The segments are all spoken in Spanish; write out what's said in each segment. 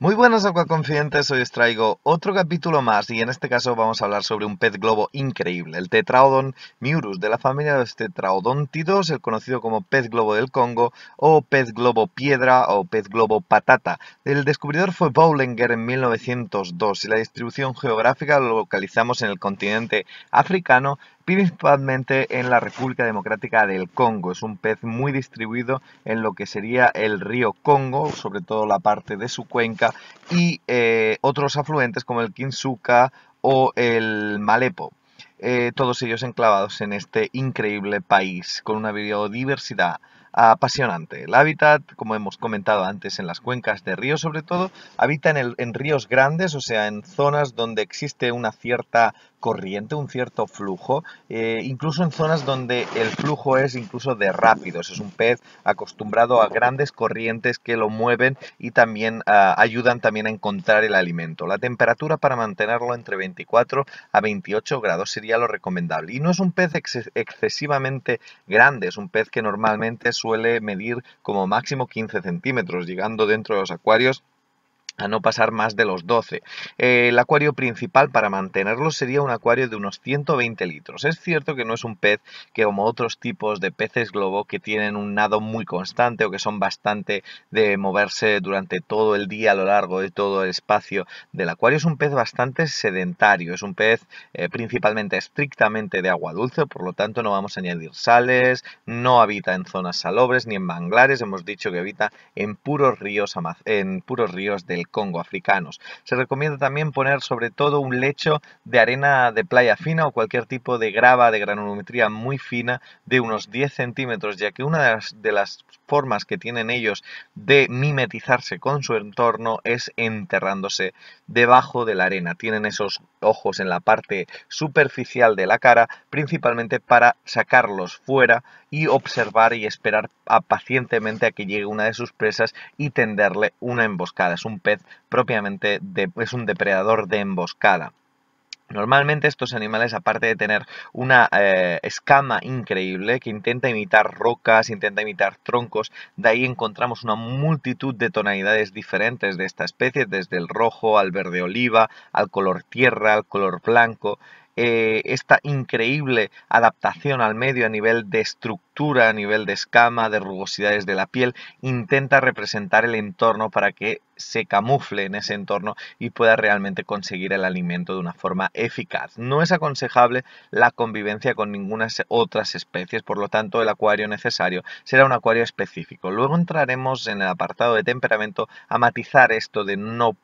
Muy buenas acuaconfidentes, hoy os traigo otro capítulo más y en este caso vamos a hablar sobre un pez globo increíble, el Tetraodon miurus de la familia de los tetraodóntidos, el conocido como pez globo del Congo o pez globo piedra o pez globo patata. El descubridor fue Boulenger en 1902 y la distribución geográfica lo localizamos en el continente africano, principalmente en la República Democrática del Congo. Es un pez muy distribuido en lo que sería el río Congo, sobre todo la parte de su cuenca, y otros afluentes como el Kinsuka o el Malepo. Todos ellos enclavados en este increíble país con una biodiversidad apasionante. El hábitat, como hemos comentado antes, en las cuencas de ríos sobre todo, habita en ríos grandes, o sea, en zonas donde existe una cierta corriente, un cierto flujo, incluso en zonas donde el flujo es incluso de rápidos. Es un pez acostumbrado a grandes corrientes que lo mueven y también ayudan también a encontrar el alimento. La temperatura para mantenerlo entre 24 a 28 grados sería lo recomendable. Y no es un pez excesivamente grande, es un pez que normalmente suele medir como máximo 15 centímetros, llegando dentro de los acuarios a no pasar más de los 12. El acuario principal para mantenerlo sería un acuario de unos 120 litros. Es cierto que no es un pez que como otros tipos de peces globo que tienen un nado muy constante o que son bastante de moverse durante todo el día a lo largo de todo el espacio del acuario. Es un pez bastante sedentario, es un pez principalmente estrictamente de agua dulce, por lo tanto no vamos a añadir sales, no habita en zonas salobres ni en manglares, hemos dicho que habita en puros ríos del Congo africanos. Se recomienda también poner sobre todo un lecho de arena de playa fina o cualquier tipo de grava de granulometría muy fina de unos 10 centímetros, ya que una de las formas que tienen ellos de mimetizarse con su entorno es enterrándose debajo de la arena. Tienen esos ojos en la parte superficial de la cara, principalmente para sacarlos fuera y observar y esperar pacientemente a que llegue una de sus presas y tenderle una emboscada. Es un pez es un depredador de emboscada. Normalmente estos animales, aparte de tener una escama increíble que intenta imitar rocas, intenta imitar troncos, de ahí encontramos una multitud de tonalidades diferentes de esta especie, desde el rojo al verde oliva, al color tierra, al color blanco. Esta increíble adaptación al medio a nivel de estructura, a nivel de escama, de rugosidades de la piel, intenta representar el entorno para que se camufle en ese entorno y pueda realmente conseguir el alimento de una forma eficaz. No es aconsejable la convivencia con ninguna otras especies, por lo tanto el acuario necesario será un acuario específico. Luego entraremos en el apartado de temperamento a matizar esto de no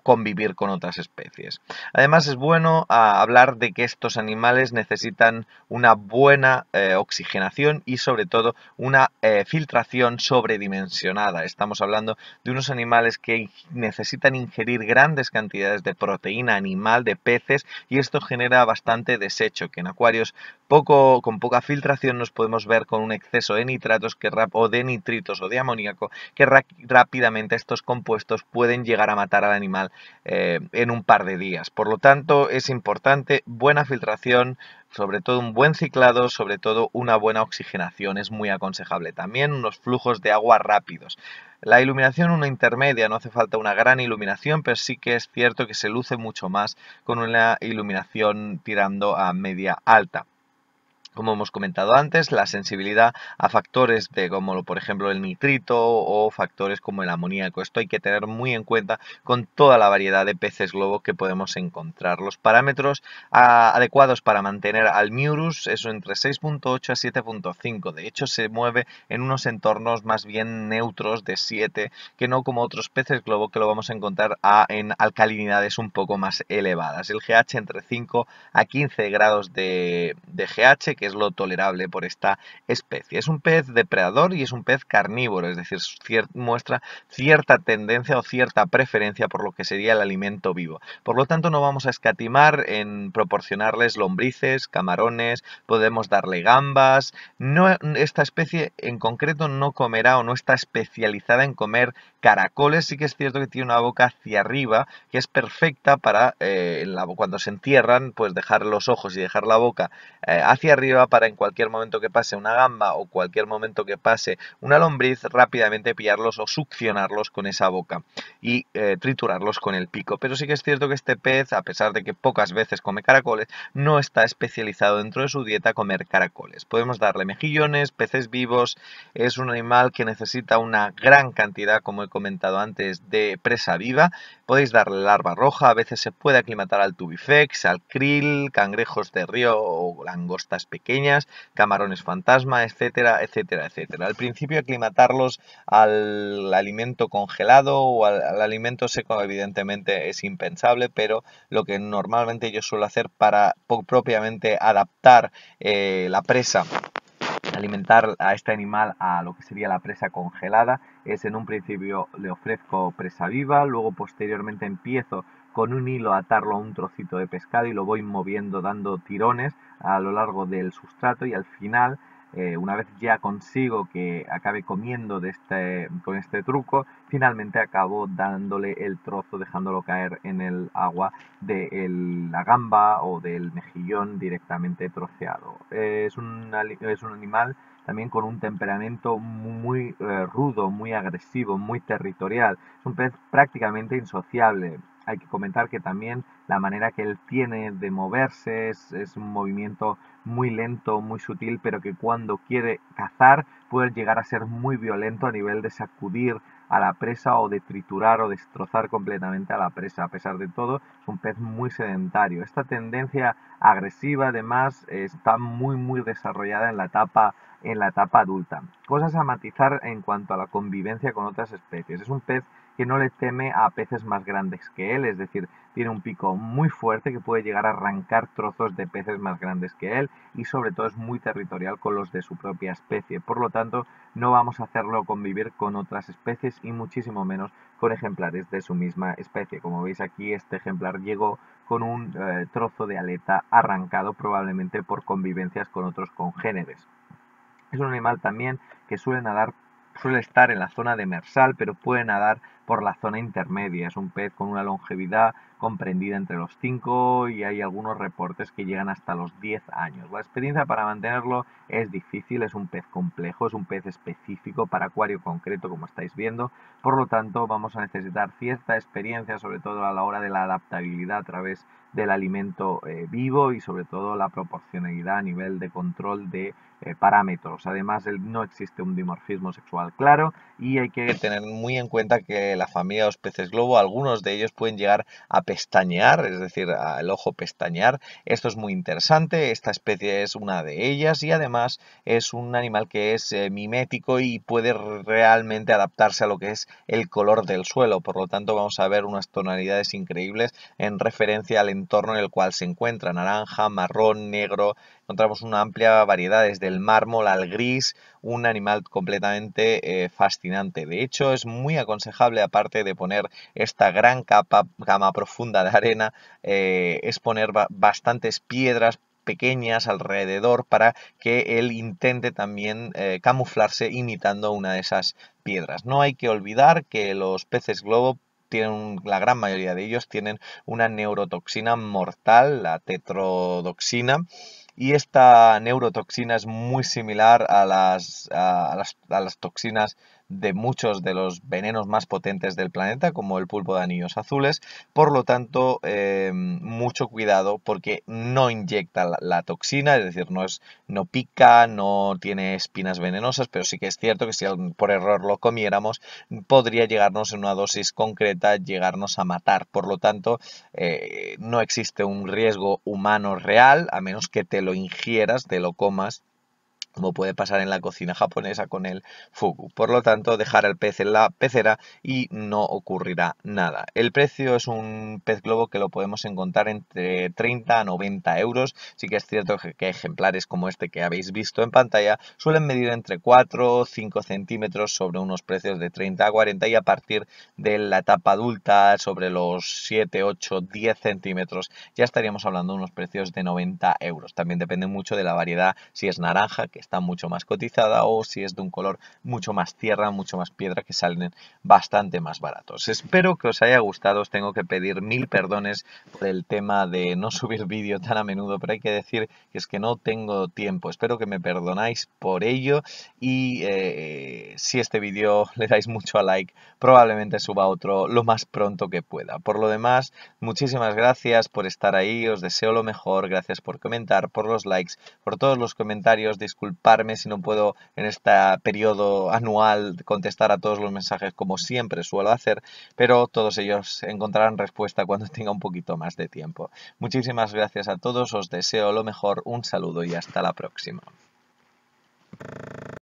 convivir con otras especies. Además es bueno hablar de que estos animales necesitan una buena oxigenación y sobre todo una filtración sobredimensionada. Estamos hablando de unos animales que necesitan ingerir grandes cantidades de proteína animal de peces y esto genera bastante desecho, que en acuarios con poca filtración nos podemos ver con un exceso de nitratos o de nitritos o de amoníaco que rápidamente estos compuestos pueden llegar a matar al animal en un par de días. Por lo tanto, es importante buena filtración, sobre todo un buen ciclado, sobre todo una buena oxigenación, es muy aconsejable. También unos flujos de agua rápidos. La iluminación una intermedia, no hace falta una gran iluminación, pero sí que es cierto que se luce mucho más con una iluminación tirando a media alta. Como hemos comentado antes, la sensibilidad a factores como por ejemplo el nitrito o factores como el amoníaco. Esto hay que tener muy en cuenta con toda la variedad de peces globo que podemos encontrar. Los parámetros adecuados para mantener al Miurus es entre 6.8 a 7.5. De hecho, se mueve en unos entornos más bien neutros de 7, que no como otros peces globo que lo vamos a encontrar en alcalinidades un poco más elevadas. El pH entre 5 a 15 grados de pH, que es lo tolerable por esta especie. Es un pez depredador y es un pez carnívoro, es decir, muestra cierta tendencia o cierta preferencia por lo que sería el alimento vivo. Por lo tanto, no vamos a escatimar en proporcionarles lombrices, camarones, podemos darle gambas. No, esta especie en concreto no comerá o no está especializada en comer caracoles. Sí que es cierto que tiene una boca hacia arriba que es perfecta para cuando se entierran, pues dejar los ojos y dejar la boca hacia arriba lleva para en cualquier momento que pase una gamba o cualquier momento que pase una lombriz, rápidamente pillarlos o succionarlos con esa boca y triturarlos con el pico. Pero sí que es cierto que este pez, a pesar de que pocas veces come caracoles, no está especializado dentro de su dieta a comer caracoles. Podemos darle mejillones, peces vivos. Es un animal que necesita una gran cantidad, como he comentado antes, de presa viva. Podéis darle larva roja, a veces se puede aclimatar al tubifex, al krill, cangrejos de río o langostas pequeñas, camarones fantasma, etcétera, etcétera, etcétera. Al principio aclimatarlos al alimento congelado o al alimento seco evidentemente es impensable, pero lo que normalmente yo suelo hacer para propiamente adaptar la presa, alimentar a este animal a lo que sería la presa congelada, es en un principio le ofrezco presa viva, luego posteriormente empiezo con un hilo a atarlo a un trocito de pescado y lo voy moviendo dando tirones a lo largo del sustrato y al final, una vez ya consigo que acabe comiendo con este truco, finalmente acabo dándole el trozo, dejándolo caer en el agua de la gamba o del mejillón directamente troceado. Es un animal también con un temperamento muy rudo, muy agresivo, muy territorial. Es un pez prácticamente insociable. Hay que comentar que también la manera que él tiene de moverse es un movimiento muy lento, muy sutil, pero que cuando quiere cazar puede llegar a ser muy violento a nivel de sacudir a la presa o de triturar o destrozar completamente a la presa. A pesar de todo, es un pez muy sedentario. Esta tendencia agresiva además está muy desarrollada en la etapa adulta. Cosas a matizar en cuanto a la convivencia con otras especies. Es un pez que no le teme a peces más grandes que él, es decir, tiene un pico muy fuerte que puede llegar a arrancar trozos de peces más grandes que él y sobre todo es muy territorial con los de su propia especie. Por lo tanto, no vamos a hacerlo convivir con otras especies y muchísimo menos con ejemplares de su misma especie. Como veis aquí, este ejemplar llegó con un trozo de aleta arrancado probablemente por convivencias con otros congéneres. Es un animal también que suele estar en la zona demersal, pero puede nadar por la zona intermedia. Es un pez con una longevidad comprendida entre los 5 y hay algunos reportes que llegan hasta los 10 años. La experiencia para mantenerlo es difícil, es un pez complejo, es un pez específico para acuario concreto, como estáis viendo. Por lo tanto, vamos a necesitar cierta experiencia, sobre todo a la hora de la adaptabilidad a través del alimento vivo y sobre todo la proporcionalidad a nivel de control de parámetros. Además, no existe un dimorfismo sexual claro y hay que tener muy en cuenta que la familia de los peces globo, algunos de ellos pueden llegar a pestañear, es decir, al ojo pestañear. Esto es muy interesante, esta especie es una de ellas y además es un animal que es mimético y puede realmente adaptarse a lo que es el color del suelo. Por lo tanto, vamos a ver unas tonalidades increíbles en referencia al entorno en el cual se encuentra: naranja, marrón, negro. Encontramos una amplia variedad desde el mármol al gris, un animal completamente fascinante. De hecho, es muy aconsejable, aparte de poner esta gran cama profunda de arena, es poner bastantes piedras pequeñas alrededor para que él intente también camuflarse imitando una de esas piedras. No hay que olvidar que los peces globo la gran mayoría de ellos tienen una neurotoxina mortal, la tetrodotoxina, y esta neurotoxina es muy similar a las toxinas de muchos de los venenos más potentes del planeta, como el pulpo de anillos azules. Por lo tanto, mucho cuidado porque no inyecta la toxina, es decir, no pica, no tiene espinas venenosas, pero sí que es cierto que si por error lo comiéramos, podría llegarnos en una dosis concreta, llegarnos a matar. Por lo tanto, no existe un riesgo humano real, a menos que te lo ingieras, te lo comas, como puede pasar en la cocina japonesa con el fugu. Por lo tanto, dejar el pez en la pecera y no ocurrirá nada. El precio es un pez globo que lo podemos encontrar entre 30 a 90 euros. Sí que es cierto que ejemplares como este que habéis visto en pantalla suelen medir entre 4 o 5 centímetros sobre unos precios de 30 a 40 y a partir de la etapa adulta sobre los 7, 8, 10 centímetros ya estaríamos hablando de unos precios de 90 euros. También depende mucho de la variedad, si es naranja, que está mucho más cotizada, o si es de un color mucho más tierra, mucho más piedra, que salen bastante más baratos. Espero que os haya gustado. Os tengo que pedir mil perdones por el tema de no subir vídeo tan a menudo, pero hay que decir que es que no tengo tiempo. Espero que me perdonáis por ello, y si este vídeo le dais mucho a like, probablemente suba otro lo más pronto que pueda. Por lo demás, muchísimas gracias por estar ahí, os deseo lo mejor, gracias por comentar, por los likes, por todos los comentarios. Disculparme si no puedo en este periodo anual contestar a todos los mensajes como siempre suelo hacer, pero todos ellos encontrarán respuesta cuando tenga un poquito más de tiempo. Muchísimas gracias a todos, os deseo lo mejor, un saludo y hasta la próxima.